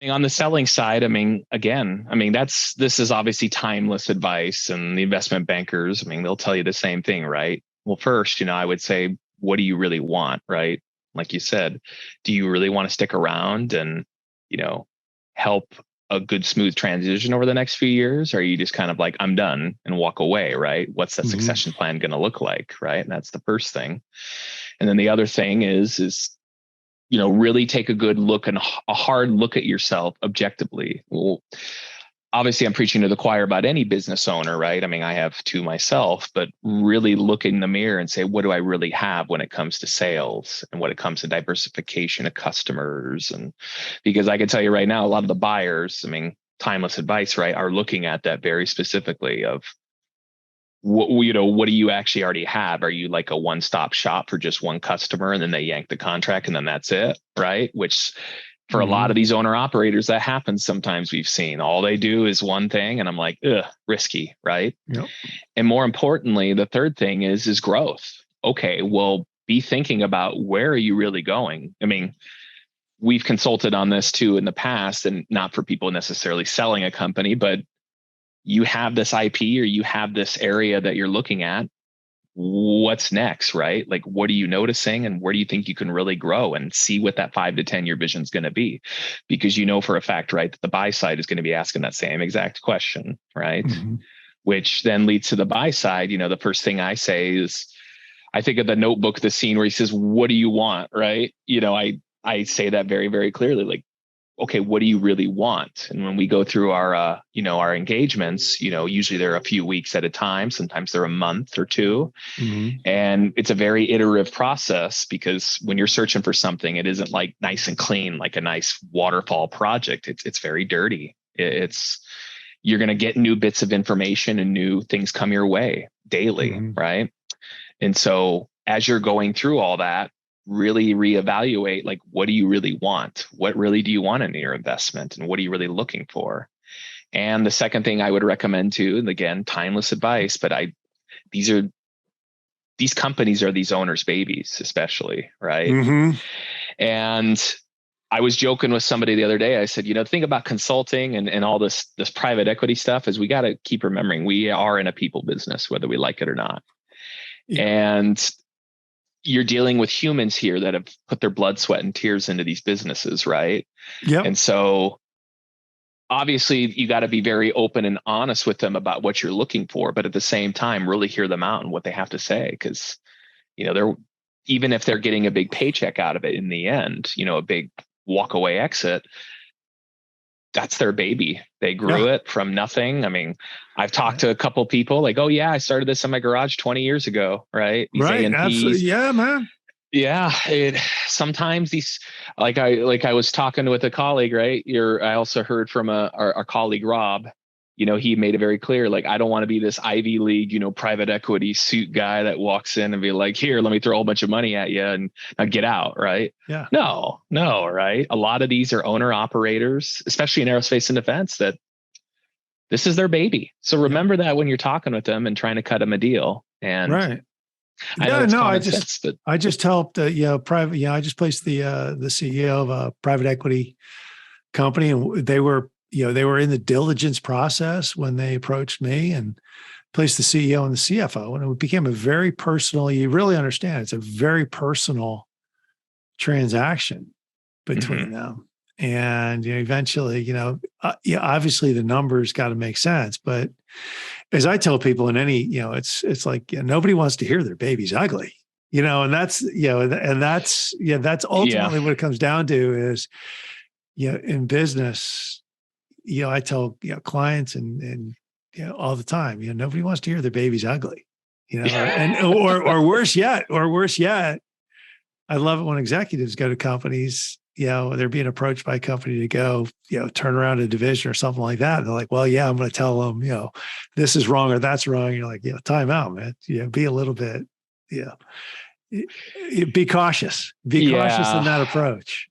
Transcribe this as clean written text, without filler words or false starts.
On the selling side, I mean, again, I mean, this is obviously timeless advice, and the investment bankers, I mean, they'll tell you the same thing, right? Well, first, I would say, what do you really want, right? Like you said, do you really want to stick around and, you know, help a good smooth transition over the next few years? Or are you just kind of like, I'm done and walk away, right? What's that succession plan going to look like, right? And that's the first thing. And then the other thing is really take a good look and a hard look at yourself objectively. Well, obviously I'm preaching to the choir about any business owner, right? I mean, I have two myself, but really look in the mirror and say, what do I really have when it comes to sales and when it comes to diversification of customers? And because I can tell you right now, a lot of the buyers, I mean, timeless advice, right, are looking at that very specifically of, what do you actually already have? Are you like a one-stop shop for just one customer and then they yank the contract and then that's it, right? Which for a lot of these owner operators, that happens sometimes. We've seen all they do is one thing, and I'm like, risky, right? Yep. And more importantly, the third thing is growth. Okay, well, be thinking about where are you really going? I mean, we've consulted on this too in the past, and not for people necessarily selling a company, but you have this IP or you have this area that you're looking at. What's next, right? Like, what are you noticing and where do you think you can really grow and see what that 5 to 10 year vision is going to be? Because for a fact, right, that the buy side is going to be asking that same exact question, right? Which then leads to the buy side. The first thing I say is, I think of the Notebook, the scene where he says, what do you want? Right. I say that very, very clearly, like, okay, what do you really want? And when we go through our engagements, usually they're a few weeks at a time. Sometimes they're a month or two. And it's a very iterative process, because when you're searching for something, it isn't like nice and clean, like a nice waterfall project. It's very dirty. You're going to get new bits of information and new things come your way daily. Right. And so as you're going through all that, really reevaluate, like, what do you really want? What really do you want in your investment? And what are you really looking for? And the second thing I would recommend too, and again, timeless advice, but these companies are these owners' babies, especially, right? And I was joking with somebody the other day. I said, the thing about consulting and all this private equity stuff is we got to keep remembering we are in a people business, whether we like it or not. And you're dealing with humans here that have put their blood, sweat, and tears into these businesses, right? Yeah. And so obviously you got to be very open and honest with them about what you're looking for, but at the same time, really hear them out and what they have to say. Because, they're, even if they're getting a big paycheck out of it in the end, a big walk away exit, that's their baby. They grew it from nothing. I mean, I've talked to a couple people like, oh yeah, I started this in my garage 20 years ago. Right. These Right. A&Ps, absolutely. Yeah, man. Yeah. Sometimes these, like I was talking with a colleague, right? I also heard from our colleague, Rob, he made it very clear, like, I don't want to be this Ivy League, private equity suit guy that walks in and be like, here, let me throw a whole bunch of money at you and get out. Right. Yeah. No. Right. A lot of these are owner operators, especially in aerospace and defense, that this is their baby. So remember that when you're talking with them and trying to cut them a deal. And right. I know it's common sense, but I just helped, private, I just placed the CEO of a private equity company, and they were in the diligence process when they approached me, and placed the CEO and the CFO, and it became a very personal, you really understand, it's a very personal transaction between them. And eventually, obviously the numbers got to make sense. But as I tell people in any, it's like nobody wants to hear their baby's ugly, and that's that's ultimately what it comes down to is, in business, I tell clients and all the time, nobody wants to hear their baby's ugly, or worse yet, I love it when executives go to companies, they're being approached by a company to go, turn around a division or something like that. And they're like, well, yeah, I'm going to tell them, this is wrong or that's wrong. You're like, time out, man. Be a little bit, be cautious. Be cautious in that approach.